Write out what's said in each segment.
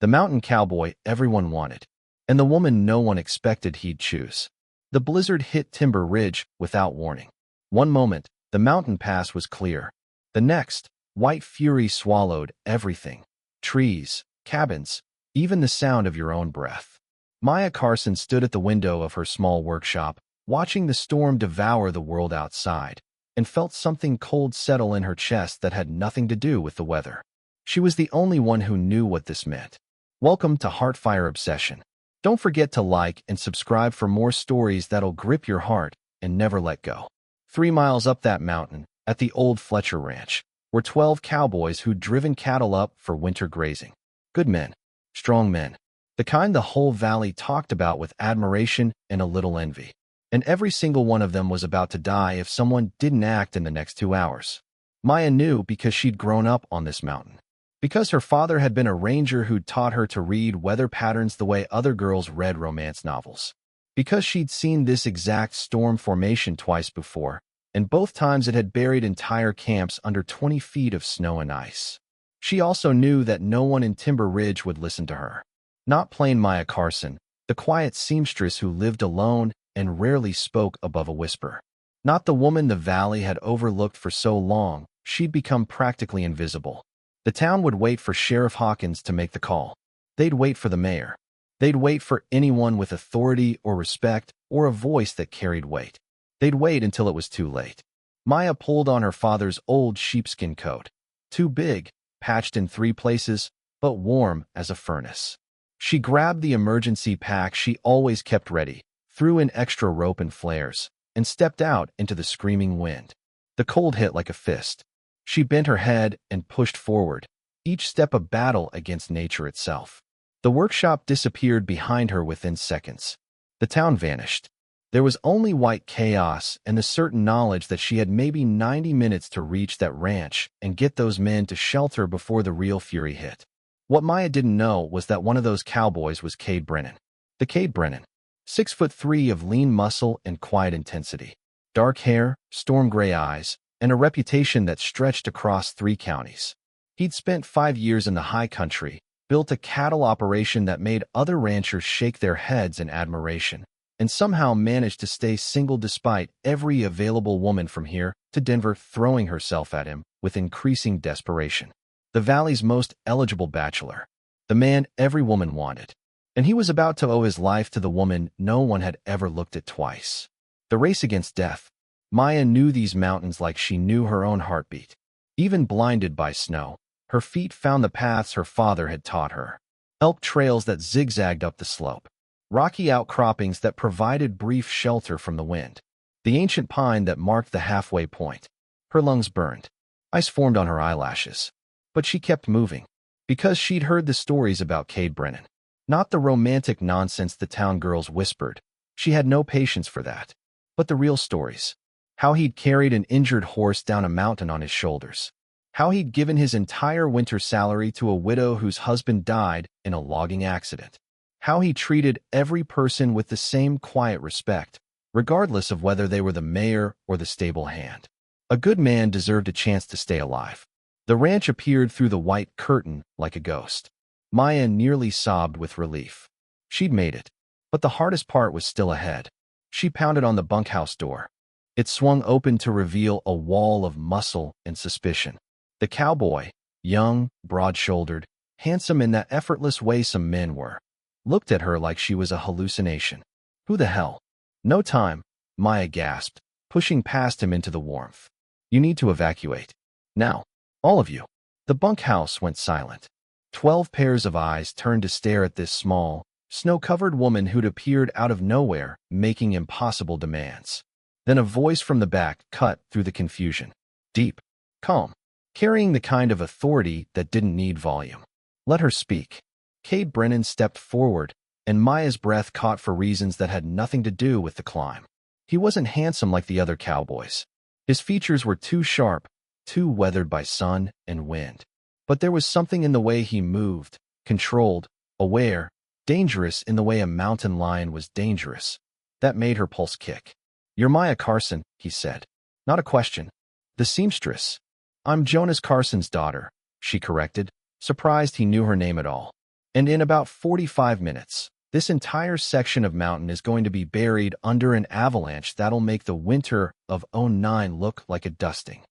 the mountain cowboy everyone wanted, and the woman no one expected he'd choose. The blizzard hit Timber Ridge without warning. One moment, the mountain pass was clear. The next, white fury swallowed everything. Trees, cabins, even the sound of your own breath. Maya Carson stood at the window of her small workshop, watching the storm devour the world outside, and felt something cold settle in her chest that had nothing to do with the weather. She was the only one who knew what this meant. Welcome to Heartfire Obsession. Don't forget to like and subscribe for more stories that'll grip your heart and never let go. 3 miles up that mountain, at the old Fletcher Ranch, were 12 cowboys who'd driven cattle up for winter grazing. Good men, strong men, the kind the whole valley talked about with admiration and a little envy. And every single one of them was about to die if someone didn't act in the next 2 hours. Maya knew because she'd grown up on this mountain. Because her father had been a ranger who'd taught her to read weather patterns the way other girls read romance novels. Because she'd seen this exact storm formation twice before, and both times it had buried entire camps under 20 feet of snow and ice. She also knew that no one in Timber Ridge would listen to her. Not plain Maya Carson, the quiet seamstress who lived alone and rarely spoke above a whisper. Not the woman the valley had overlooked for so long, she'd become practically invisible. The town would wait for Sheriff Hawkins to make the call. They'd wait for the mayor. They'd wait for anyone with authority or respect or a voice that carried weight. They'd wait until it was too late. Maya pulled on her father's old sheepskin coat. Too big, patched in 3 places, but warm as a furnace. She grabbed the emergency pack she always kept ready, threw in extra rope and flares, and stepped out into the screaming wind. The cold hit like a fist. She bent her head and pushed forward, each step a battle against nature itself. The workshop disappeared behind her within seconds. The town vanished. There was only white chaos and the certain knowledge that she had maybe 90 minutes to reach that ranch and get those men to shelter before the real fury hit. What Maya didn't know was that one of those cowboys was Cade Brennan. The Cade Brennan, 6'3" of lean muscle and quiet intensity. Dark hair, storm gray eyes, and a reputation that stretched across 3 counties. He'd spent 5 years in the high country, built a cattle operation that made other ranchers shake their heads in admiration, and somehow managed to stay single despite every available woman from here to Denver throwing herself at him with increasing desperation. The valley's most eligible bachelor. The man every woman wanted. And he was about to owe his life to the woman no one had ever looked at twice. The race against death. Maya knew these mountains like she knew her own heartbeat. Even blinded by snow, her feet found the paths her father had taught her. Elk trails that zigzagged up the slope. Rocky outcroppings that provided brief shelter from the wind. The ancient pine that marked the halfway point. Her lungs burned. Ice formed on her eyelashes. But she kept moving. Because she'd heard the stories about Cade Brennan. Not the romantic nonsense the town girls whispered. She had no patience for that. But the real stories. How he'd carried an injured horse down a mountain on his shoulders. How he'd given his entire winter salary to a widow whose husband died in a logging accident. How he treated every person with the same quiet respect, regardless of whether they were the mayor or the stable hand. A good man deserved a chance to stay alive. The ranch appeared through the white curtain like a ghost. Maya nearly sobbed with relief. She'd made it. But the hardest part was still ahead. She pounded on the bunkhouse door. It swung open to reveal a wall of muscle and suspicion. The cowboy, young, broad-shouldered, handsome in that effortless way some men were, looked at her like she was a hallucination. Who the hell? No time, Maya gasped, pushing past him into the warmth. You need to evacuate. Now. All of you. The bunkhouse went silent. 12 pairs of eyes turned to stare at this small, snow-covered woman who'd appeared out of nowhere, making impossible demands. Then a voice from the back cut through the confusion. Deep. Calm. Carrying the kind of authority that didn't need volume. Let her speak. Cade Brennan stepped forward, and Maya's breath caught for reasons that had nothing to do with the climb. He wasn't handsome like the other cowboys. His features were too sharp, too weathered by sun and wind. But there was something in the way he moved, controlled, aware, dangerous in the way a mountain lion was dangerous, that made her pulse kick. You're Maya Carson, he said. Not a question. The seamstress. I'm Jonas Carson's daughter, she corrected, surprised he knew her name at all. And in about 45 minutes, this entire section of mountain is going to be buried under an avalanche that'll make the winter of '09 look like a dusting.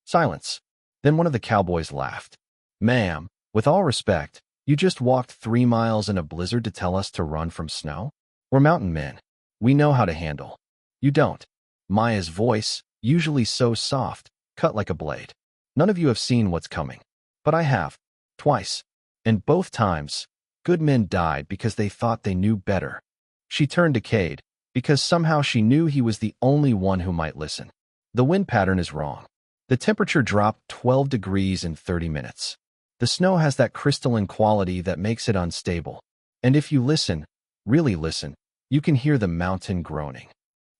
Silence. Then one of the cowboys laughed. Ma'am, with all respect, you just walked 3 miles in a blizzard to tell us to run from snow? We're mountain men. We know how to handle. You don't. Maya's voice, usually so soft, cut like a blade. None of you have seen what's coming. But I have. Twice. And both times, good men died because they thought they knew better. She turned to Cade, because somehow she knew he was the only one who might listen. The wind pattern is wrong. The temperature dropped 12 degrees in 30 minutes. The snow has that crystalline quality that makes it unstable. And if you listen, really listen, you can hear the mountain groaning.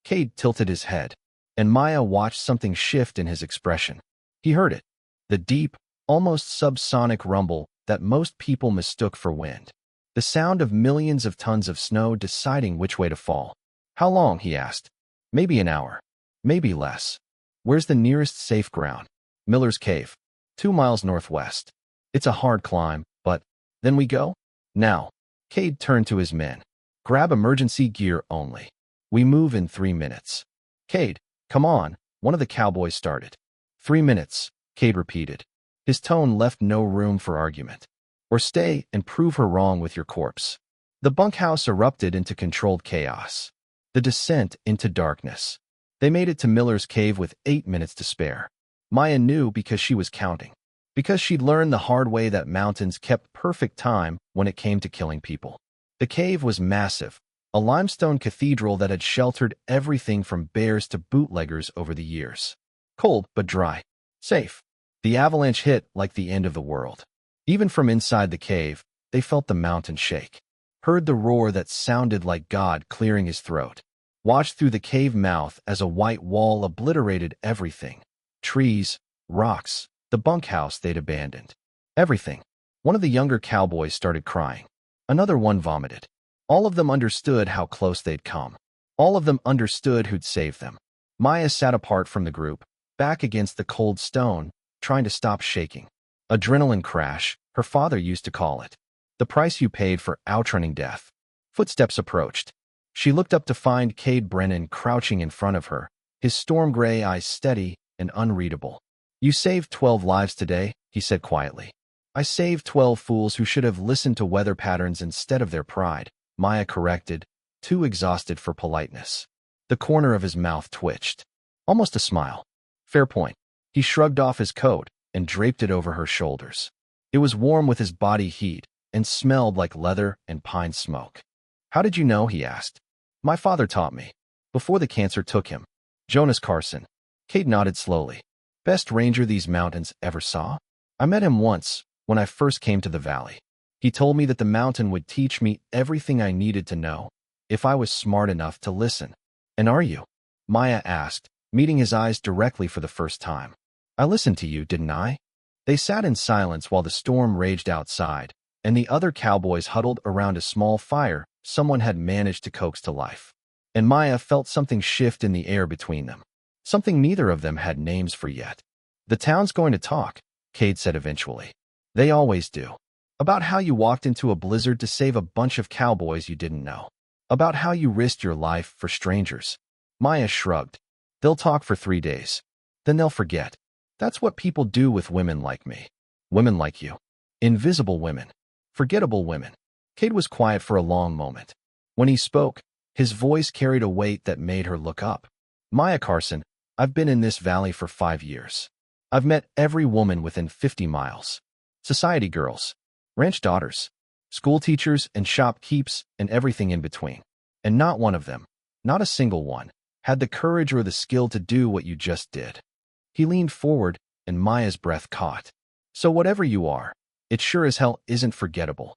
Cade tilted his head, and Maya watched something shift in his expression. He heard it. The deep, almost subsonic rumble that most people mistook for wind. The sound of millions of tons of snow deciding which way to fall. How long, he asked. Maybe an hour. Maybe less. Where's the nearest safe ground? Miller's Cave. 2 miles northwest. It's a hard climb, but then we go? Now. Cade turned to his men. Grab emergency gear only. We move in 3 minutes. Cade, come on, one of the cowboys started. 3 minutes, Cade repeated. His tone left no room for argument. Or stay and prove her wrong with your corpse. The bunkhouse erupted into controlled chaos. The descent into darkness. They made it to Miller's Cave with 8 minutes to spare. Maya knew because she was counting. Because she'd learned the hard way that mountains kept perfect time when it came to killing people. The cave was massive, a limestone cathedral that had sheltered everything from bears to bootleggers over the years. Cold but dry. Safe. The avalanche hit like the end of the world. Even from inside the cave, they felt the mountain shake. Heard the roar that sounded like God clearing his throat. Watched through the cave mouth as a white wall obliterated everything. Trees, rocks, the bunkhouse they'd abandoned. Everything. One of the younger cowboys started crying. Another one vomited. All of them understood how close they'd come. All of them understood who'd saved them. Maya sat apart from the group, back against the cold stone, trying to stop shaking. Adrenaline crash, her father used to call it. The price you paid for outrunning death. Footsteps approached. She looked up to find Cade Brennan crouching in front of her, his storm-gray eyes steady and unreadable. You saved 12 lives today, he said quietly. I saved 12 fools who should have listened to weather patterns instead of their pride, Maya corrected, too exhausted for politeness. The corner of his mouth twitched. Almost a smile. Fair point. He shrugged off his coat and draped it over her shoulders. It was warm with his body heat and smelled like leather and pine smoke. How did you know, he asked. My father taught me. Before the cancer took him. Jonas Carson. Cade nodded slowly. Best ranger these mountains ever saw? I met him once, when I first came to the valley. He told me that the mountain would teach me everything I needed to know, if I was smart enough to listen. And are you? Maya asked, meeting his eyes directly for the first time. I listened to you, didn't I? They sat in silence while the storm raged outside, and the other cowboys huddled around a small fire someone had managed to coax to life. And Maya felt something shift in the air between them. Something neither of them had names for yet. The town's going to talk, Cade said eventually. They always do. About how you walked into a blizzard to save a bunch of cowboys you didn't know. About how you risked your life for strangers. Maya shrugged. They'll talk for 3 days. Then they'll forget. That's what people do with women like me. Women like you. Invisible women. Forgettable women. Cade was quiet for a long moment. When he spoke, his voice carried a weight that made her look up. Maya Carson, I've been in this valley for 5 years. I've met every woman within 50 miles. Society girls, ranch daughters, school teachers and shopkeepers and everything in between. And not one of them, not a single one, had the courage or the skill to do what you just did. He leaned forward, and Maya's breath caught. So whatever you are, it sure as hell isn't forgettable.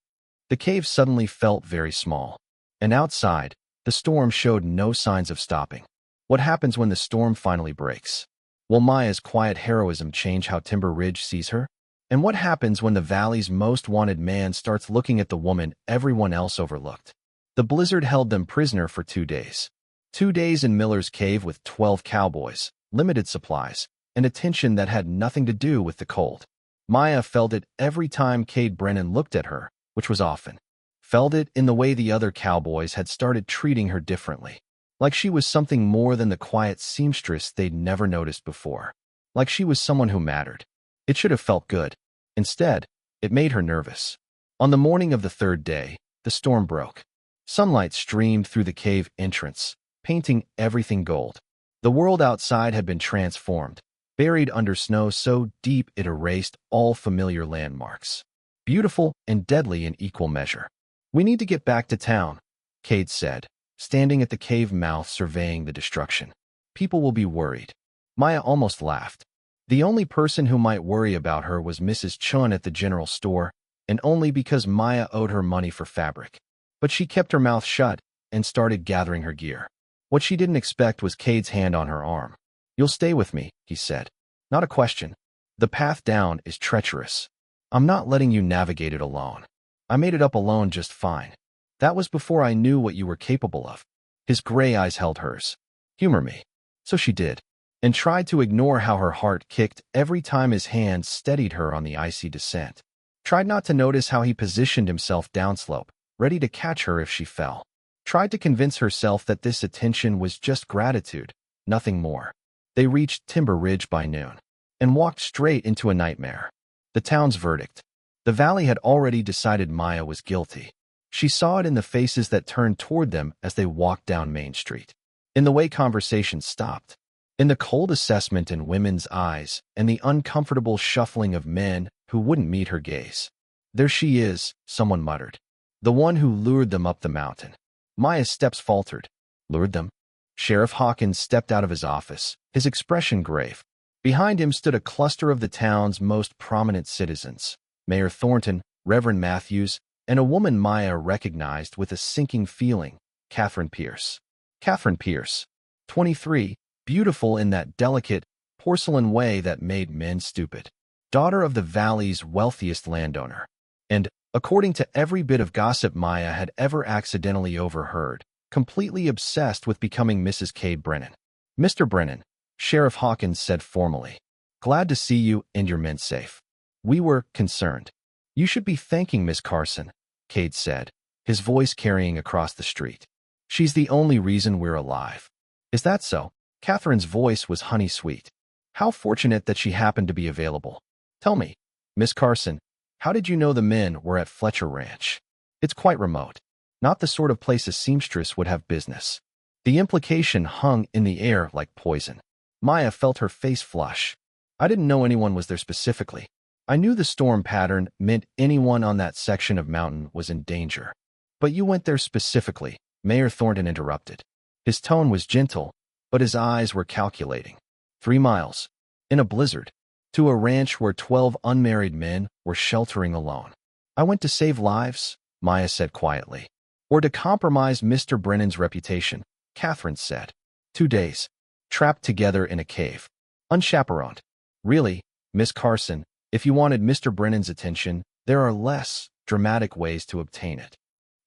The cave suddenly felt very small. And outside, the storm showed no signs of stopping. What happens when the storm finally breaks? Will Maya's quiet heroism change how Timber Ridge sees her? And what happens when the valley's most wanted man starts looking at the woman everyone else overlooked? The blizzard held them prisoner for 2 days. 2 days in Miller's Cave with 12 cowboys, limited supplies, and a tension that had nothing to do with the cold. Maya felt it every time Cade Brennan looked at her, which was often. Felt it in the way the other cowboys had started treating her differently. Like she was something more than the quiet seamstress they'd never noticed before. Like she was someone who mattered. It should have felt good. Instead, it made her nervous. On the morning of the third day, the storm broke. Sunlight streamed through the cave entrance, painting everything gold. The world outside had been transformed, buried under snow so deep it erased all familiar landmarks. Beautiful and deadly in equal measure. "We need to get back to town," Cade said, standing at the cave mouth surveying the destruction. "People will be worried." Maya almost laughed. The only person who might worry about her was Mrs. Chun at the general store, and only because Maya owed her money for fabric. But she kept her mouth shut and started gathering her gear. What she didn't expect was Cade's hand on her arm. "You'll stay with me," he said. "Not a question. The path down is treacherous. I'm not letting you navigate it alone. I made it up alone just fine. That was before I knew what you were capable of." His gray eyes held hers. "Humor me." So she did, and tried to ignore how her heart kicked every time his hand steadied her on the icy descent. Tried not to notice how he positioned himself downslope, ready to catch her if she fell. Tried to convince herself that this attention was just gratitude, nothing more. They reached Timber Ridge by noon, and walked straight into a nightmare. The town's verdict. The valley had already decided Maya was guilty. She saw it in the faces that turned toward them as they walked down Main Street, in the way conversations stopped, in the cold assessment in women's eyes, and the uncomfortable shuffling of men who wouldn't meet her gaze. "There she is," someone muttered. "The one who lured them up the mountain." Maya's steps faltered. Lured them? Sheriff Hawkins stepped out of his office, his expression grave. Behind him stood a cluster of the town's most prominent citizens: Mayor Thornton, Reverend Matthews, and a woman Maya recognized with a sinking feeling, Catherine Pierce. Catherine Pierce, 23, beautiful in that delicate, porcelain way that made men stupid. Daughter of the valley's wealthiest landowner. And, according to every bit of gossip Maya had ever accidentally overheard, completely obsessed with becoming Mrs. Cade Brennan. "Mr. Brennan," Sheriff Hawkins said formally. "Glad to see you and your men safe. We were concerned." "You should be thanking Miss Carson," Cade said, his voice carrying across the street. "She's the only reason we're alive." "Is that so?" Catherine's voice was honey-sweet. "How fortunate that she happened to be available. Tell me, Miss Carson, how did you know the men were at Fletcher Ranch?" "It's quite remote. Not the sort of place a seamstress would have business." The implication hung in the air like poison. Maya felt her face flush. "I didn't know anyone was there specifically. I knew the storm pattern meant anyone on that section of mountain was in danger. But you went there specifically," Mayor Thornton interrupted. His tone was gentle, but his eyes were calculating. 3 miles. In a blizzard. To a ranch where 12 unmarried men were sheltering alone. "I went to save lives," Maya said quietly. "Or to compromise Mr. Brennan's reputation," Catherine said. 2 days. Trapped together in a cave. Unchaperoned. "Really, Miss Carson, if you wanted Mr. Brennan's attention, there are less dramatic ways to obtain it."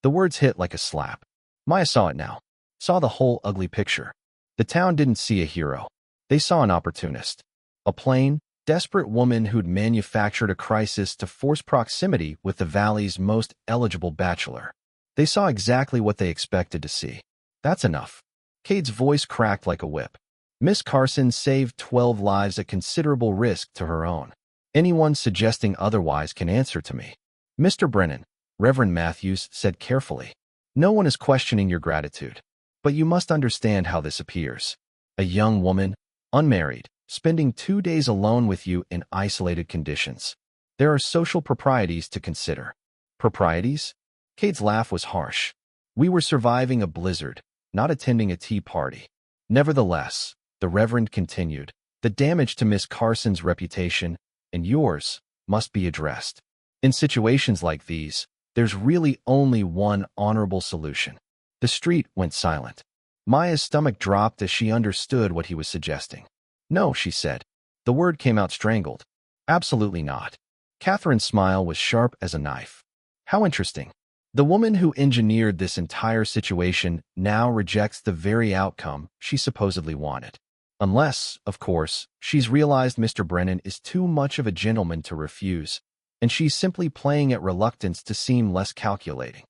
The words hit like a slap. Maya saw it now. Saw the whole ugly picture. The town didn't see a hero. They saw an opportunist. A plain, desperate woman who'd manufactured a crisis to force proximity with the valley's most eligible bachelor. They saw exactly what they expected to see. "That's enough." Cade's voice cracked like a whip. "Miss Carson saved 12 lives at considerable risk to her own. Anyone suggesting otherwise can answer to me." "Mr. Brennan," Reverend Matthews said carefully, "no one is questioning your gratitude. But you must understand how this appears. A young woman, unmarried, spending 2 days alone with you in isolated conditions. There are social proprieties to consider." "Proprieties?" Cade's laugh was harsh. "We were surviving a blizzard, not attending a tea party." "Nevertheless," the Reverend continued, "the damage to Miss Carson's reputation, and yours, must be addressed. In situations like these, there's really only one honorable solution." The street went silent. Maya's stomach dropped as she understood what he was suggesting. "No," she said. The word came out strangled. "Absolutely not." Catherine's smile was sharp as a knife. "How interesting. The woman who engineered this entire situation now rejects the very outcome she supposedly wanted. Unless, of course, she's realized Mr. Brennan is too much of a gentleman to refuse." and she's simply playing at reluctance to seem less calculating.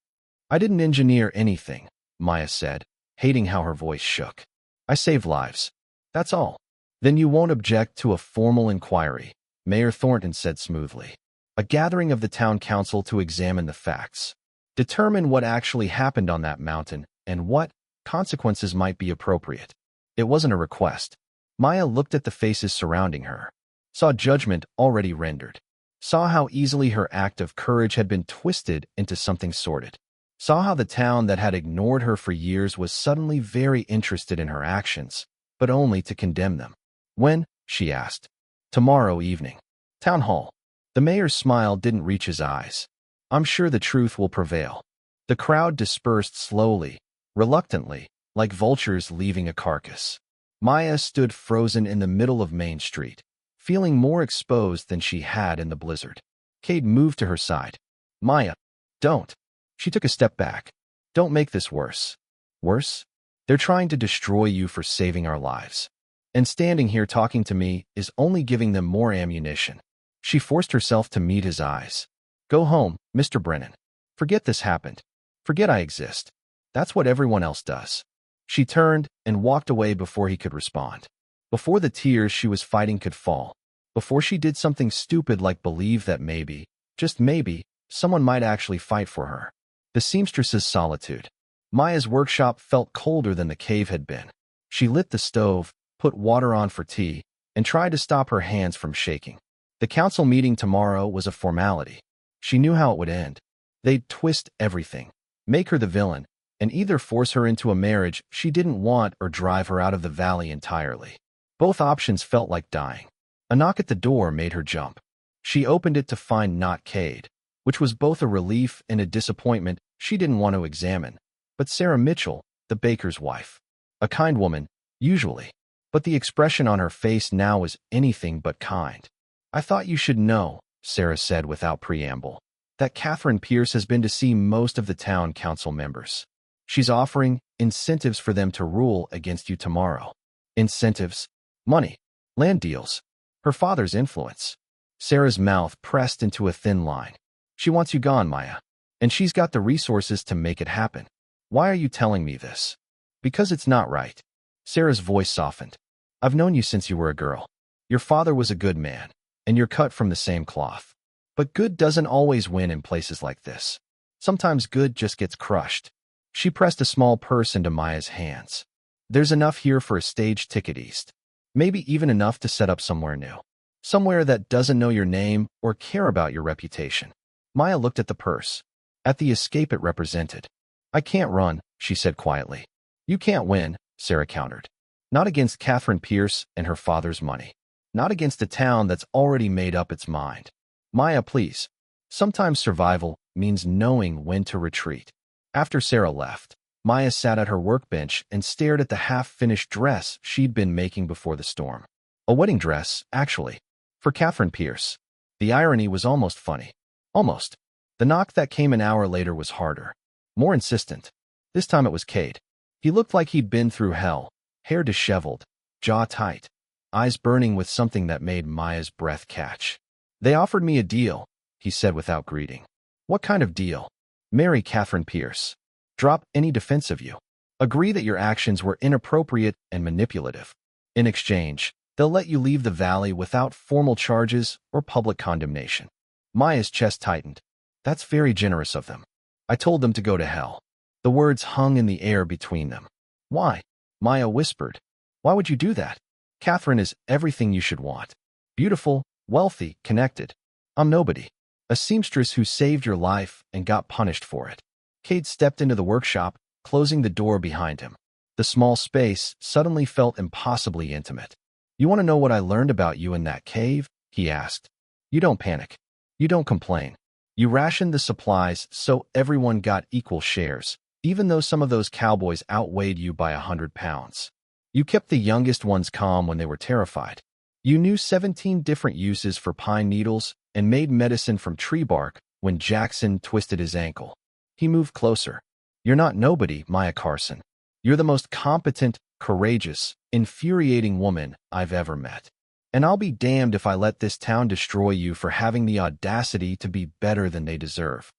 I didn't engineer anything, Maya said, hating how her voice shook. I save lives. That's all. Then you won't object to a formal inquiry, Mayor Thornton said smoothly. A gathering of the town council to examine the facts. Determine what actually happened on that mountain and what consequences might be appropriate. It wasn't a request. Maya looked at the faces surrounding her, saw judgment already rendered, saw how easily her act of courage had been twisted into something sordid, saw how the town that had ignored her for years was suddenly very interested in her actions, but only to condemn them. When? She asked. Tomorrow evening. Town hall. The mayor's smile didn't reach his eyes. I'm sure the truth will prevail. The crowd dispersed slowly, reluctantly, like vultures leaving a carcass. Maya stood frozen in the middle of Main Street, feeling more exposed than she had in the blizzard. Cade moved to her side. Maya, don't. She took a step back. Don't make this worse. Worse? They're trying to destroy you for saving our lives. And standing here talking to me is only giving them more ammunition. She forced herself to meet his eyes. Go home, Mr. Brennan. Forget this happened. Forget I exist. That's what everyone else does. She turned and walked away before he could respond. Before the tears she was fighting could fall. Before she did something stupid like believe that maybe, just maybe, someone might actually fight for her. The seamstress's solitude. Maya's workshop felt colder than the cave had been. She lit the stove, put water on for tea, and tried to stop her hands from shaking. The council meeting tomorrow was a formality. She knew how it would end. They'd twist everything, make her the villain, and either force her into a marriage she didn't want or drive her out of the valley entirely. Both options felt like dying. A knock at the door made her jump. She opened it to find not Cade, which was both a relief and a disappointment she didn't want to examine, but Sarah Mitchell, the baker's wife. A kind woman, usually, but the expression on her face now was anything but kind. I thought you should know, Sarah said without preamble, that Catherine Pierce has been to see most of the town council members. She's offering incentives for them to rule against you tomorrow. Incentives? Money. Land deals. Her father's influence. Sarah's mouth pressed into a thin line. She wants you gone, Maya. And she's got the resources to make it happen. Why are you telling me this? Because it's not right. Sarah's voice softened. I've known you since you were a girl. Your father was a good man, and you're cut from the same cloth. But good doesn't always win in places like this. Sometimes good just gets crushed. She pressed a small purse into Maya's hands. There's enough here for a stage ticket east. Maybe even enough to set up somewhere new. Somewhere that doesn't know your name or care about your reputation. Maya looked at the purse. At the escape it represented. I can't run, she said quietly. You can't win, Sarah countered. Not against Catherine Pierce and her father's money. Not against a town that's already made up its mind. Maya, please. Sometimes survival means knowing when to retreat. After Sarah left, Maya sat at her workbench and stared at the half-finished dress she'd been making before the storm. A wedding dress, actually, for Catherine Pierce. The irony was almost funny. Almost. The knock that came an hour later was harder. More insistent. This time it was Cade. He looked like he'd been through hell, hair disheveled, jaw tight, eyes burning with something that made Maya's breath catch. They offered me a deal, he said without greeting. What kind of deal? Marry Catherine Pierce. Drop any defense of you. Agree that your actions were inappropriate and manipulative. In exchange, they'll let you leave the valley without formal charges or public condemnation. Maya's chest tightened. That's very generous of them. I told them to go to hell. The words hung in the air between them. Why? Maya whispered. Why would you do that? Catherine is everything you should want. Beautiful, wealthy, connected. I'm nobody. A seamstress who saved your life and got punished for it. Cade stepped into the workshop, closing the door behind him. The small space suddenly felt impossibly intimate. You want to know what I learned about you in that cave? He asked. You don't panic. You don't complain. You rationed the supplies so everyone got equal shares, even though some of those cowboys outweighed you by 100 pounds. You kept the youngest ones calm when they were terrified. You knew 17 different uses for pine needles and made medicine from tree bark when Jackson twisted his ankle. He moved closer. You're not nobody, Maya Carson. You're the most competent, courageous, infuriating woman I've ever met. And I'll be damned if I let this town destroy you for having the audacity to be better than they deserve.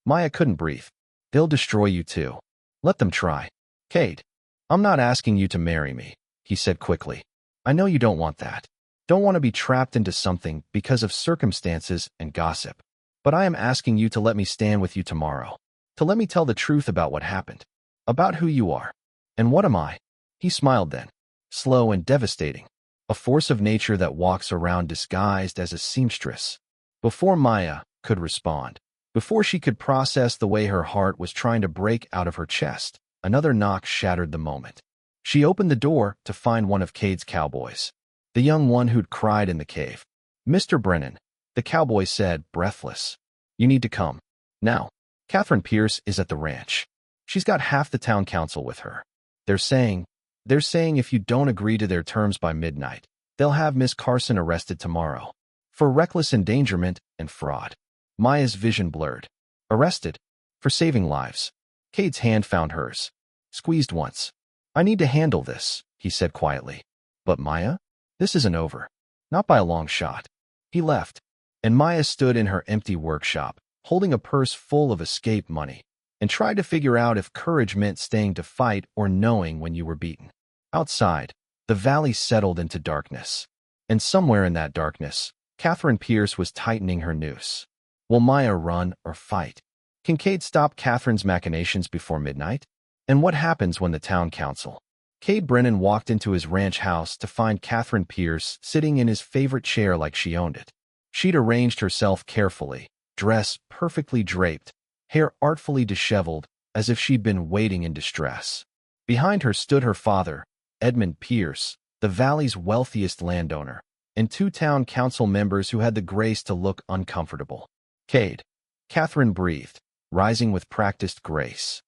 Maya couldn't breathe. They'll destroy you too. Let them try. Kate, I'm not asking you to marry me, he said quickly. I know you don't want that. Don't want to be trapped into something because of circumstances and gossip. But I am asking you to let me stand with you tomorrow. To let me tell the truth about what happened. About who you are. And what am I? He smiled then. Slow and devastating. A force of nature that walks around disguised as a seamstress. Before Maya could respond, before she could process the way her heart was trying to break out of her chest, another knock shattered the moment. She opened the door to find one of Cade's cowboys. The young one who'd cried in the cave. Mr. Brennan, the cowboy said, breathless. You need to come. Now. Catherine Pierce is at the ranch. She's got half the town council with her. They're saying if you don't agree to their terms by midnight, they'll have Miss Carson arrested tomorrow. For reckless endangerment and fraud. Maya's vision blurred. Arrested? For saving lives. Cade's hand found hers. Squeezed once. I need to handle this, he said quietly. But Maya? This isn't over. Not by a long shot. He left. And Maya stood in her empty workshop, holding a purse full of escape money, and tried to figure out if courage meant staying to fight or knowing when you were beaten. Outside, the valley settled into darkness. And somewhere in that darkness, Catherine Pierce was tightening her noose. Will Maya run or fight? Can Cade stop Catherine's machinations before midnight? And what happens when the town council? Cade Brennan walked into his ranch house to find Catherine Pierce sitting in his favorite chair like she owned it. She'd arranged herself carefully, dress perfectly draped, hair artfully disheveled, as if she'd been waiting in distress. Behind her stood her father, Edmund Pierce, the valley's wealthiest landowner, and two town council members who had the grace to look uncomfortable. Cade. Catherine breathed, rising with practiced grace.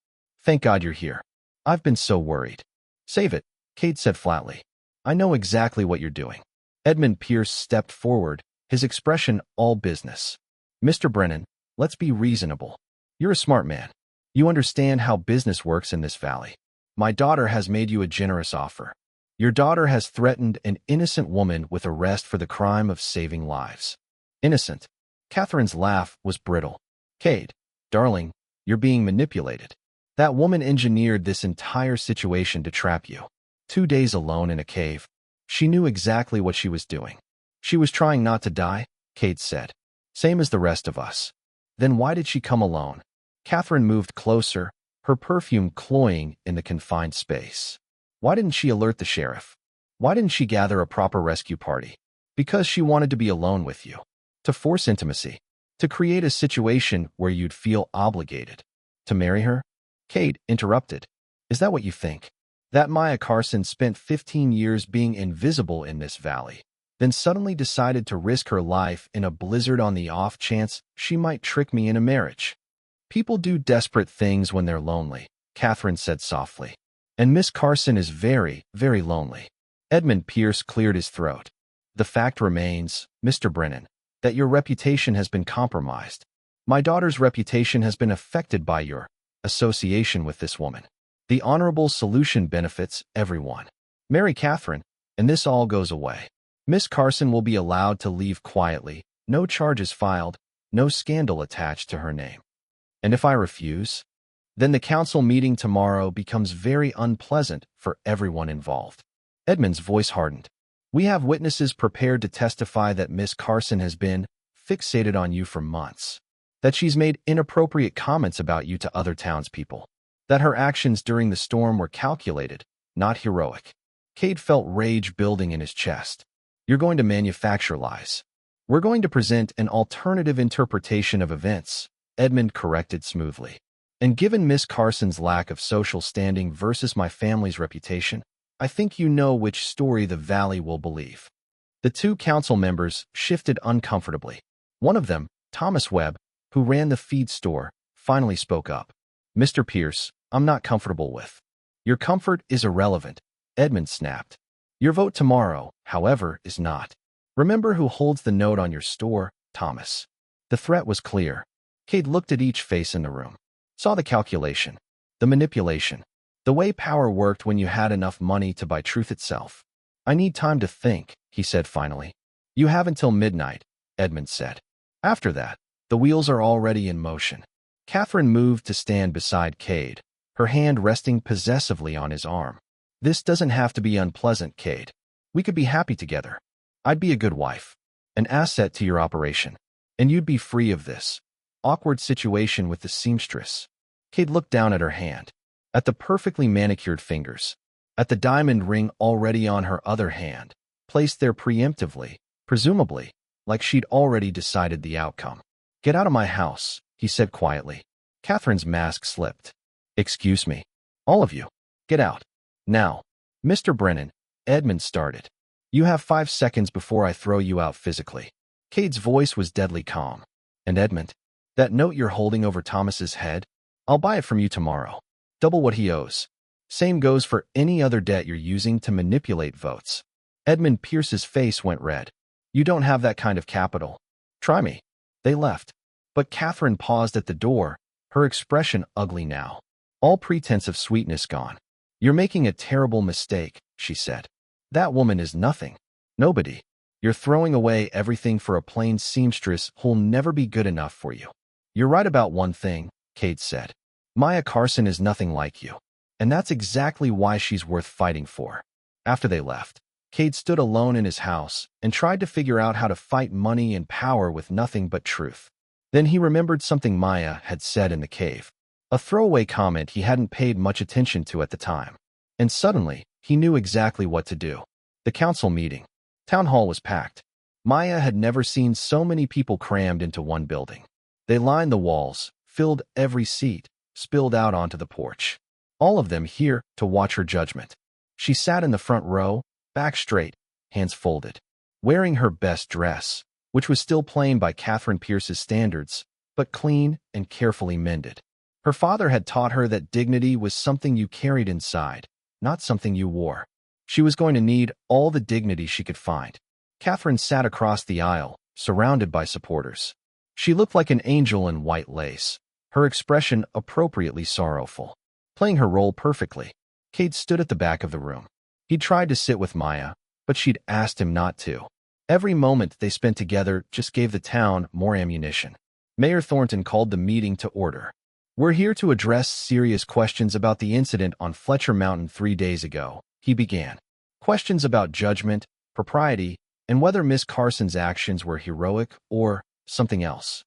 Thank God you're here. I've been so worried. Save it, Cade said flatly. I know exactly what you're doing. Edmund Pierce stepped forward, his expression all business. Mr. Brennan, let's be reasonable. You're a smart man. You understand how business works in this valley. My daughter has made you a generous offer. Your daughter has threatened an innocent woman with arrest for the crime of saving lives. Innocent. Catherine's laugh was brittle. Cade, darling, you're being manipulated. That woman engineered this entire situation to trap you. 2 days alone in a cave. She knew exactly what she was doing. She was trying not to die, Cade said. Same as the rest of us. Then why did she come alone? Catherine moved closer, her perfume cloying in the confined space. Why didn't she alert the sheriff? Why didn't she gather a proper rescue party? Because she wanted to be alone with you. To force intimacy. To create a situation where you'd feel obligated. To marry her? Cade interrupted. Is that what you think? That Maya Carson spent 15 years being invisible in this valley, then suddenly decided to risk her life in a blizzard on the off chance she might trick me in a marriage? People do desperate things when they're lonely, Catherine said softly. And Miss Carson is very, very lonely. Edmund Pierce cleared his throat. The fact remains, Mr. Brennan, that your reputation has been compromised. My daughter's reputation has been affected by your association with this woman. The honorable solution benefits everyone. Marry Catherine, and this all goes away. Miss Carson will be allowed to leave quietly, no charges filed, no scandal attached to her name. And if I refuse, then the council meeting tomorrow becomes very unpleasant for everyone involved. Edmund's voice hardened. We have witnesses prepared to testify that Miss Carson has been fixated on you for months, that she's made inappropriate comments about you to other townspeople, that her actions during the storm were calculated, not heroic. Cade felt rage building in his chest. You're going to manufacture lies. We're going to present an alternative interpretation of events, Edmund corrected smoothly. And given Miss Carson's lack of social standing versus my family's reputation, I think you know which story the valley will believe. The two council members shifted uncomfortably. One of them, Thomas Webb, who ran the feed store, finally spoke up. Mr. Pierce, I'm not comfortable with. Your comfort is irrelevant, Edmund snapped. Your vote tomorrow, however, is not. Remember who holds the note on your store, Thomas. The threat was clear. Cade looked at each face in the room. Saw the calculation, the manipulation, the way power worked when you had enough money to buy truth itself. I need time to think, he said finally. You have until midnight, Edmund said. After that, the wheels are already in motion. Catherine moved to stand beside Cade, her hand resting possessively on his arm. This doesn't have to be unpleasant, Cade. We could be happy together. I'd be a good wife, an asset to your operation, and you'd be free of this awkward situation with the seamstress. Cade looked down at her hand, at the perfectly manicured fingers, at the diamond ring already on her other hand, placed there preemptively, presumably, like she'd already decided the outcome. Get out of my house, he said quietly. Catherine's mask slipped. Excuse me. All of you. Get out. Now. Mr. Brennan, Edmund started. You have 5 seconds before I throw you out physically. Cade's voice was deadly calm. And Edmund, that note you're holding over Thomas's head, I'll buy it from you tomorrow. Double what he owes. Same goes for any other debt you're using to manipulate votes. Edmund Pierce's face went red. You don't have that kind of capital. Try me. They left. But Catherine paused at the door, her expression ugly now. All pretense of sweetness gone. You're making a terrible mistake, she said. That woman is nothing. Nobody. You're throwing away everything for a plain seamstress who'll never be good enough for you. You're right about one thing, Cade said. Maya Carson is nothing like you. And that's exactly why she's worth fighting for. After they left, Cade stood alone in his house and tried to figure out how to fight money and power with nothing but truth. Then he remembered something Maya had said in the cave, a throwaway comment he hadn't paid much attention to at the time. And suddenly, he knew exactly what to do. The council meeting. Town hall was packed. Maya had never seen so many people crammed into one building. They lined the walls, filled every seat, spilled out onto the porch. All of them here to watch her judgment. She sat in the front row, back straight, hands folded, wearing her best dress, which was still plain by Catherine Pierce's standards, but clean and carefully mended. Her father had taught her that dignity was something you carried inside, not something you wore. She was going to need all the dignity she could find. Catherine sat across the aisle, surrounded by supporters. She looked like an angel in white lace, her expression appropriately sorrowful, playing her role perfectly. Cade stood at the back of the room. He tried to sit with Maya, but she'd asked him not to. Every moment they spent together just gave the town more ammunition. Mayor Thornton called the meeting to order. We're here to address serious questions about the incident on Fletcher Mountain 3 days ago, he began. Questions about judgment, propriety, and whether Miss Carson's actions were heroic or something else.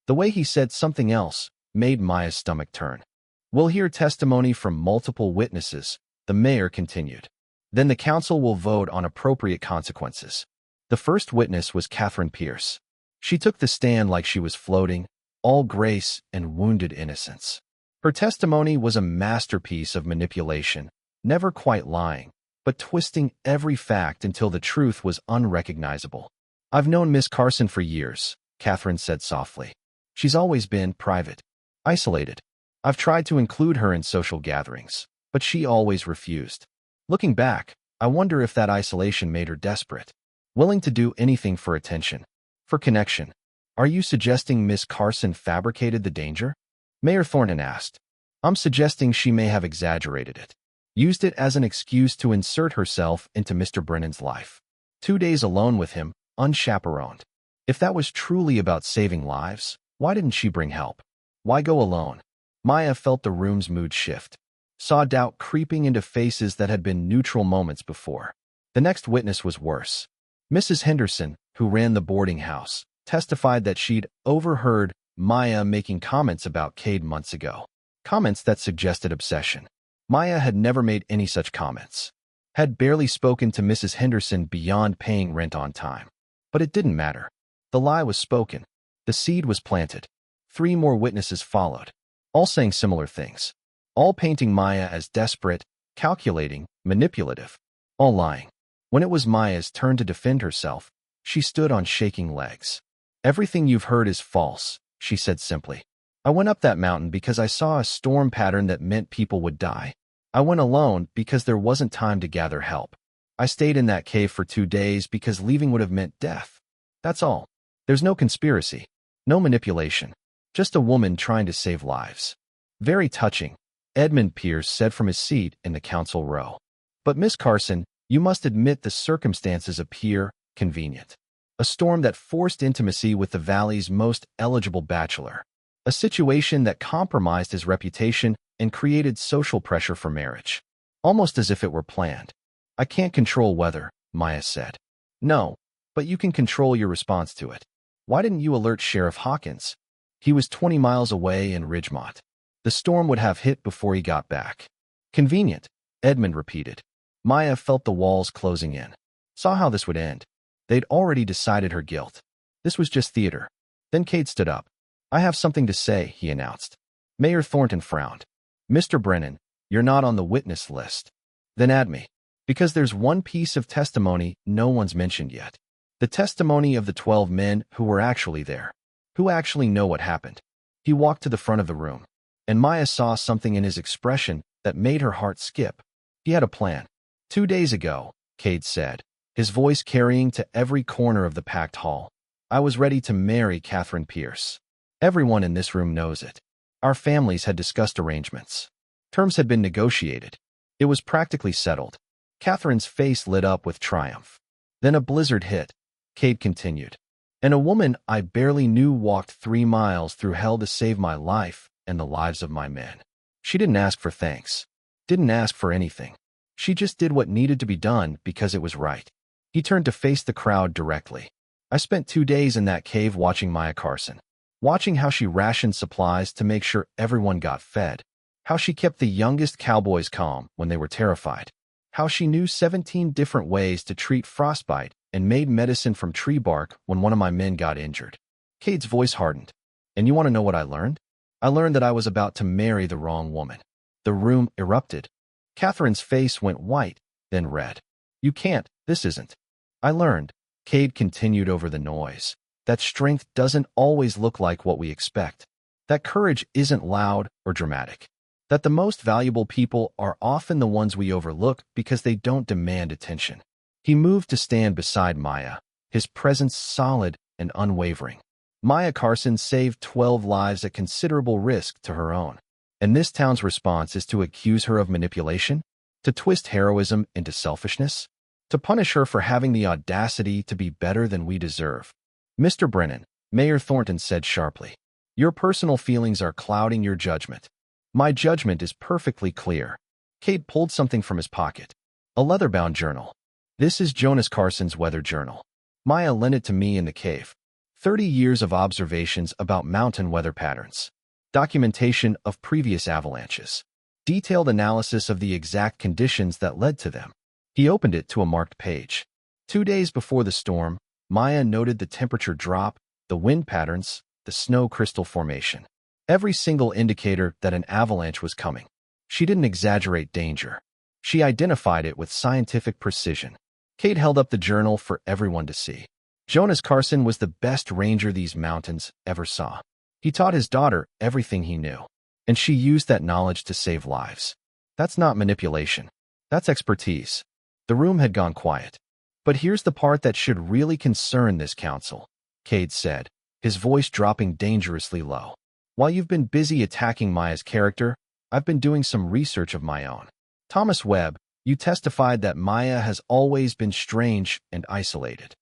The way he said something else made Maya's stomach turn. We'll hear testimony from multiple witnesses, the mayor continued. Then the council will vote on appropriate consequences. The first witness was Catherine Pierce. She took the stand like she was floating, all grace and wounded innocence. Her testimony was a masterpiece of manipulation, never quite lying, but twisting every fact until the truth was unrecognizable. I've known Miss Carson for years, Catherine said softly. She's always been private, isolated. I've tried to include her in social gatherings, but she always refused. Looking back, I wonder if that isolation made her desperate, willing to do anything for attention, for connection. Are you suggesting Miss Carson fabricated the danger? Mayor Thornton asked. I'm suggesting she may have exaggerated it, used it as an excuse to insert herself into Mr. Brennan's life. 2 days alone with him, unchaperoned. If that was truly about saving lives, why didn't she bring help? Why go alone? Maya felt the room's mood shift, saw doubt creeping into faces that had been neutral moments before. The next witness was worse. Mrs. Henderson, who ran the boarding house, testified that she'd overheard Maya making comments about Cade months ago. Comments that suggested obsession. Maya had never made any such comments. Had barely spoken to Mrs. Henderson beyond paying rent on time. But it didn't matter. The lie was spoken. The seed was planted. 3 more witnesses followed, all saying similar things. All painting Maya as desperate, calculating, manipulative. All lying. When it was Maya's turn to defend herself, she stood on shaking legs. Everything you've heard is false, she said simply. I went up that mountain because I saw a storm pattern that meant people would die. I went alone because there wasn't time to gather help. I stayed in that cave for 2 days because leaving would have meant death. That's all. There's no conspiracy, no manipulation, just a woman trying to save lives. Very touching, Edmund Pierce said from his seat in the council row. But Miss Carson, You must admit the circumstances appear convenient. A storm that forced intimacy with the valley's most eligible bachelor. A situation that compromised his reputation and created social pressure for marriage. Almost as if it were planned. I can't control weather, Maya said. No, but you can control your response to it. Why didn't you alert Sheriff Hawkins? He was 20 miles away in Ridgemont. The storm would have hit before he got back. Convenient, Edmund repeated. Maya felt the walls closing in. Saw how this would end. They'd already decided her guilt. This was just theater. Then Cade stood up. I have something to say, he announced. Mayor Thornton frowned. Mr. Brennan, you're not on the witness list. Then add me. Because there's one piece of testimony no one's mentioned yet. The testimony of the 12 men who were actually there. Who actually know what happened. He walked to the front of the room. And Maya saw something in his expression that made her heart skip. He had a plan. 2 days ago, Cade said, his voice carrying to every corner of the packed hall. I was ready to marry Catherine Pierce. Everyone in this room knows it. Our families had discussed arrangements. Terms had been negotiated. It was practically settled. Catherine's face lit up with triumph. Then a blizzard hit. Cade continued. And a woman I barely knew walked 3 miles through hell to save my life and the lives of my men. She didn't ask for thanks. Didn't ask for anything. She just did what needed to be done because it was right. He turned to face the crowd directly. I spent 2 days in that cave watching Maya Carson. Watching how she rationed supplies to make sure everyone got fed. How she kept the youngest cowboys calm when they were terrified. How she knew 17 different ways to treat frostbite and made medicine from tree bark when one of my men got injured. Cade's voice hardened. And you want to know what I learned? I learned that I was about to marry the wrong woman. The room erupted. Catherine's face went white, then red. You can't, this isn't. I learned, Cade continued over the noise, that strength doesn't always look like what we expect. That courage isn't loud or dramatic. That the most valuable people are often the ones we overlook because they don't demand attention. He moved to stand beside Maya, his presence solid and unwavering. Maya Carson saved 12 lives at considerable risk to her own. And this town's response is to accuse her of manipulation? To twist heroism into selfishness? To punish her for having the audacity to be better than we deserve? Mr. Brennan, Mayor Thornton said sharply, your personal feelings are clouding your judgment. My judgment is perfectly clear. Cade pulled something from his pocket. A leather-bound journal. This is Jonas Carson's weather journal. Maya lent it to me in the cave. 30 years of observations about mountain weather patterns. Documentation of previous avalanches. Detailed analysis of the exact conditions that led to them. He opened it to a marked page. 2 days before the storm, Maya noted the temperature drop, the wind patterns, the snow crystal formation. Every single indicator that an avalanche was coming. She didn't exaggerate danger. She identified it with scientific precision. Cade held up the journal for everyone to see. Jonas Carson was the best ranger these mountains ever saw. He taught his daughter everything he knew, and she used that knowledge to save lives. That's not manipulation. That's expertise. The room had gone quiet. But here's the part that should really concern this council, Cade said, his voice dropping dangerously low. While you've been busy attacking Maya's character, I've been doing some research of my own. Thomas Webb, you testified that Maya has always been strange and isolated.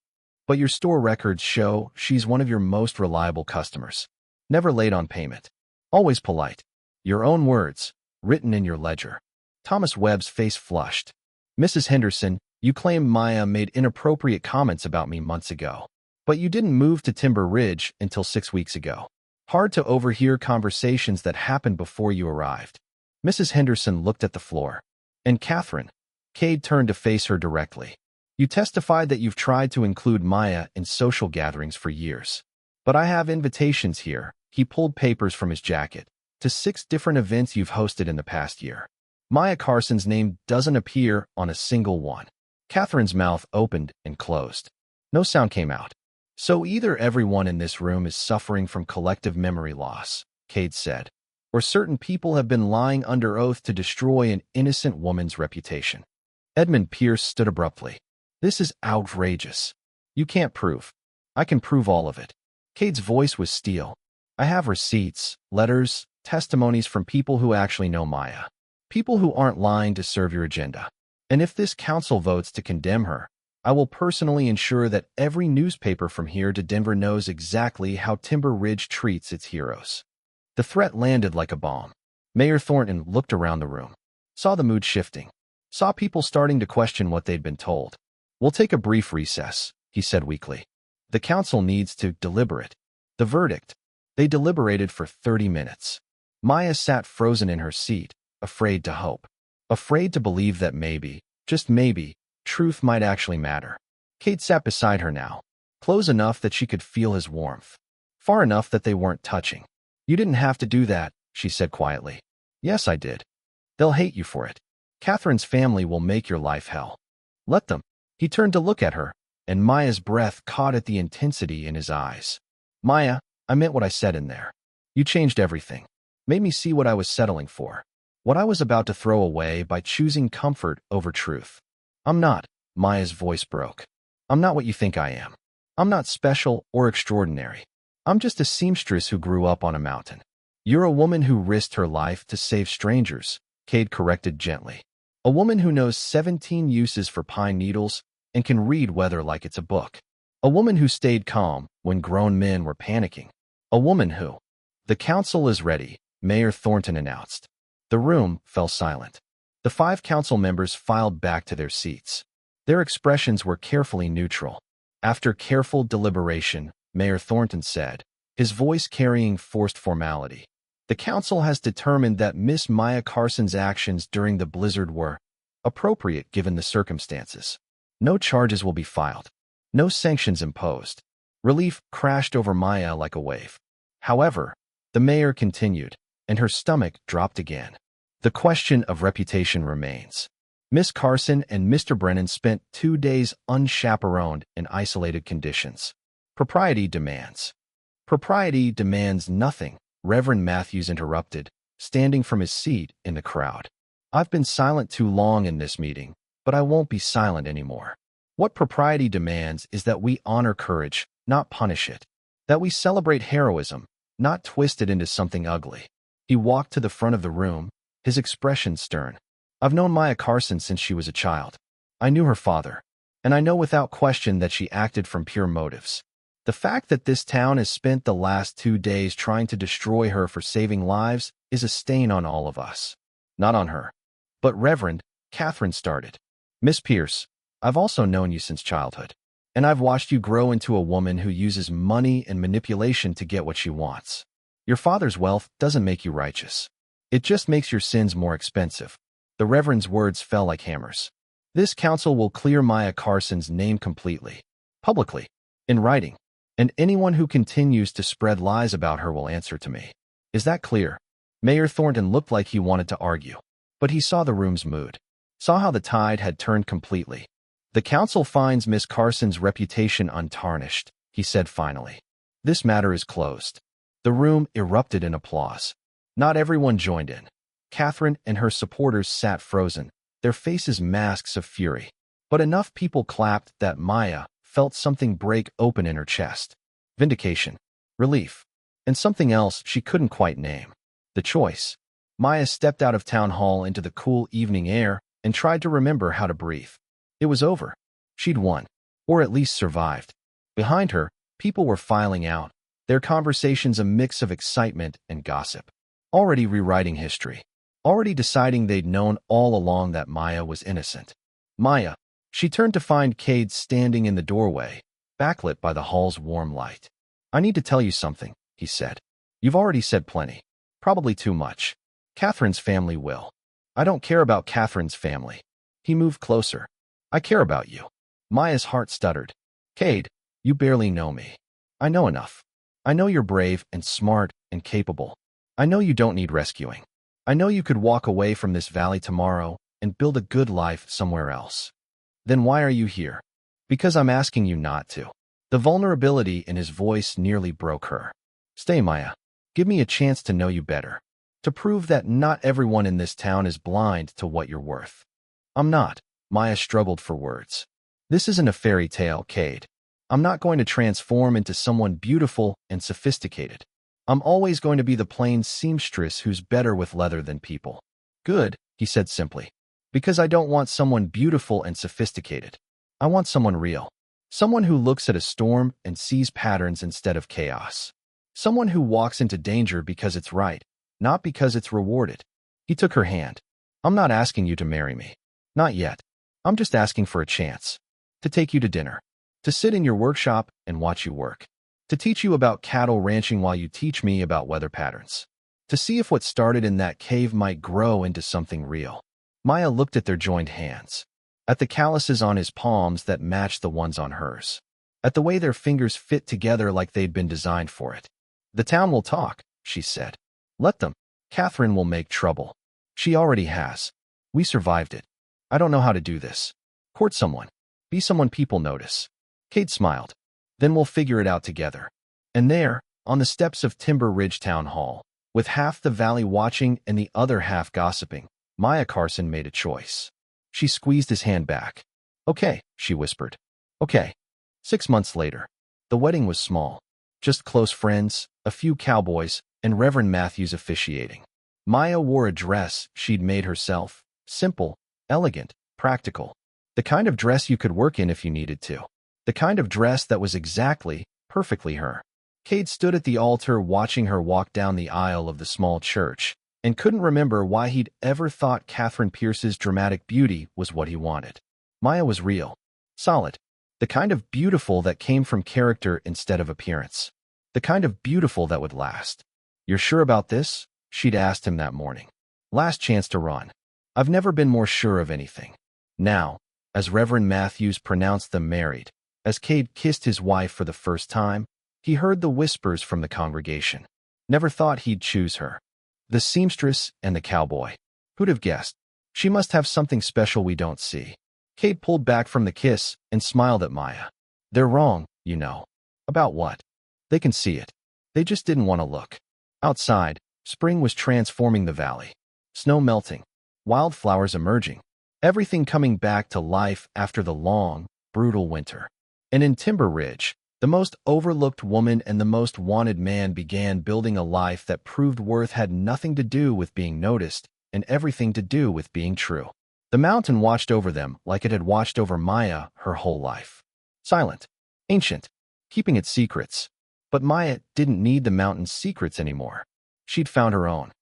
But your store records show she's one of your most reliable customers. Never late on payment. Always polite. Your own words, written in your ledger. Thomas Webb's face flushed. Mrs. Henderson, you claim Maya made inappropriate comments about me months ago. But you didn't move to Timber Ridge until 6 weeks ago. Hard to overhear conversations that happened before you arrived. Mrs. Henderson looked at the floor. And Catherine. Cade turned to face her directly. You testified that you've tried to include Maya in social gatherings for years. But I have invitations here. He pulled papers from his jacket. To 6 different events you've hosted in the past year. Maya Carson's name doesn't appear on a single one. Catherine's mouth opened and closed. No sound came out. So either everyone in this room is suffering from collective memory loss, Cade said, or certain people have been lying under oath to destroy an innocent woman's reputation. Edmund Pierce stood abruptly. This is outrageous. You can't prove. I can prove all of it. Cade's voice was steel. I have receipts, letters, testimonies from people who actually know Maya. People who aren't lying to serve your agenda. And if this council votes to condemn her, I will personally ensure that every newspaper from here to Denver knows exactly how Timber Ridge treats its heroes. The threat landed like a bomb. Mayor Thornton looked around the room, saw the mood shifting, saw people starting to question what they'd been told. We'll take a brief recess, he said weakly. The council needs to deliberate. The verdict. They deliberated for 30 minutes. Maya sat frozen in her seat, afraid to hope, afraid to believe that maybe, just maybe, truth might actually matter. Kate sat beside her now, close enough that she could feel his warmth, far enough that they weren't touching. You didn't have to do that, she said quietly. Yes, I did. They'll hate you for it. Catherine's family will make your life hell. Let them. He turned to look at her, and Maya's breath caught at the intensity in his eyes. Maya, I meant what I said in there. You changed everything. Made me see what I was settling for. What I was about to throw away by choosing comfort over truth. I'm not. Maya's voice broke. I'm not what you think I am. I'm not special or extraordinary. I'm just a seamstress who grew up on a mountain. You're a woman who risked her life to save strangers, Cade corrected gently. A woman who knows 17 uses for pine needles and can read weather like it's a book. A woman who stayed calm when grown men were panicking. A woman who... The council is ready, Mayor Thornton announced. The room fell silent. The 5 council members filed back to their seats. Their expressions were carefully neutral. After careful deliberation, Mayor Thornton said, his voice carrying forced formality. The council has determined that Miss Maya Carson's actions during the blizzard were appropriate given the circumstances. No charges will be filed. No sanctions imposed. Relief crashed over Maya like a wave. However, the mayor continued, and her stomach dropped again. The question of reputation remains. Miss Carson and Mr. Brennan spent 2 days unchaperoned in isolated conditions. Propriety demands. Propriety demands nothing, Reverend Matthews interrupted, standing from his seat in the crowd. I've been silent too long in this meeting, but I won't be silent anymore. What propriety demands is that we honor courage, not punish it. That we celebrate heroism, not twist it into something ugly. He walked to the front of the room, his expression stern. I've known Maya Carson since she was a child. I knew her father, and I know without question that she acted from pure motives. The fact that this town has spent the last 2 days trying to destroy her for saving lives is a stain on all of us. Not on her. But Reverend, Catherine started. Miss Pierce, I've also known you since childhood, and I've watched you grow into a woman who uses money and manipulation to get what she wants. Your father's wealth doesn't make you righteous. It just makes your sins more expensive. The Reverend's words fell like hammers. This council will clear Maya Carson's name completely, publicly, in writing, and anyone who continues to spread lies about her will answer to me. Is that clear? Mayor Thornton looked like he wanted to argue, but he saw the room's mood, saw how the tide had turned completely. The council finds Miss Carson's reputation untarnished, he said finally. This matter is closed. The room erupted in applause. Not everyone joined in. Catherine and her supporters sat frozen, their faces masks of fury. But enough people clapped that Maya felt something break open in her chest. Vindication, relief, and something else she couldn't quite name. The choice. Maya stepped out of town hall into the cool evening air and tried to remember how to breathe. It was over. She'd won, or at least survived. Behind her, people were filing out, their conversations a mix of excitement and gossip. Already rewriting history. Already deciding they'd known all along that Maya was innocent. Maya. She turned to find Cade standing in the doorway, backlit by the hall's warm light. I need to tell you something, he said. You've already said plenty. Probably too much. Catherine's family will. I don't care about Catherine's family. He moved closer. I care about you. Maya's heart stuttered. Cade, you barely know me. I know enough. I know you're brave and smart and capable. I know you don't need rescuing. I know you could walk away from this valley tomorrow and build a good life somewhere else. Then why are you here? Because I'm asking you not to. The vulnerability in his voice nearly broke her. Stay, Maya. Give me a chance to know you better. To prove that not everyone in this town is blind to what you're worth. I'm not. Maya struggled for words. This isn't a fairy tale, Cade. I'm not going to transform into someone beautiful and sophisticated. I'm always going to be the plain seamstress who's better with leather than people. Good, he said simply. Because I don't want someone beautiful and sophisticated. I want someone real. Someone who looks at a storm and sees patterns instead of chaos. Someone who walks into danger because it's right, not because it's rewarded. He took her hand. I'm not asking you to marry me. Not yet. I'm just asking for a chance. To take you to dinner. To sit in your workshop and watch you work. To teach you about cattle ranching while you teach me about weather patterns. To see if what started in that cave might grow into something real. Maya looked at their joined hands. At the calluses on his palms that matched the ones on hers. At the way their fingers fit together like they'd been designed for it. The town will talk, she said. Let them. Catherine will make trouble. She already has. We survived it. I don't know how to do this. Court someone. Be someone people notice. Kate smiled. Then we'll figure it out together. And there, on the steps of Timber Ridge Town Hall, with half the valley watching and the other half gossiping, Maya Carson made a choice. She squeezed his hand back. Okay, she whispered. Okay. 6 months later. The wedding was small. Just close friends, a few cowboys, and Reverend Matthews officiating. Maya wore a dress she'd made herself. Simple, elegant, practical. The kind of dress you could work in if you needed to. The kind of dress that was exactly, perfectly her. Cade stood at the altar watching her walk down the aisle of the small church, and couldn't remember why he'd ever thought Catherine Pierce's dramatic beauty was what he wanted. Maya was real. Solid. The kind of beautiful that came from character instead of appearance. The kind of beautiful that would last. You're sure about this? She'd asked him that morning. Last chance to run. I've never been more sure of anything. Now, as Reverend Matthews pronounced them married, as Cade kissed his wife for the first time, he heard the whispers from the congregation. Never thought he'd choose her. The seamstress and the cowboy. Who'd have guessed? She must have something special we don't see. Cade pulled back from the kiss and smiled at Maya. They're wrong, you know. About what? They can see it. They just didn't want to look. Outside, spring was transforming the valley. Snow melting. Wildflowers emerging. Everything coming back to life after the long, brutal winter. And in Timber Ridge, the most overlooked woman and the most wanted man began building a life that proved worth had nothing to do with being noticed and everything to do with being true. The mountain watched over them like it had watched over Maya her whole life. Silent. Ancient. Keeping its secrets. But Maya didn't need the mountain's secrets anymore. She'd found her own.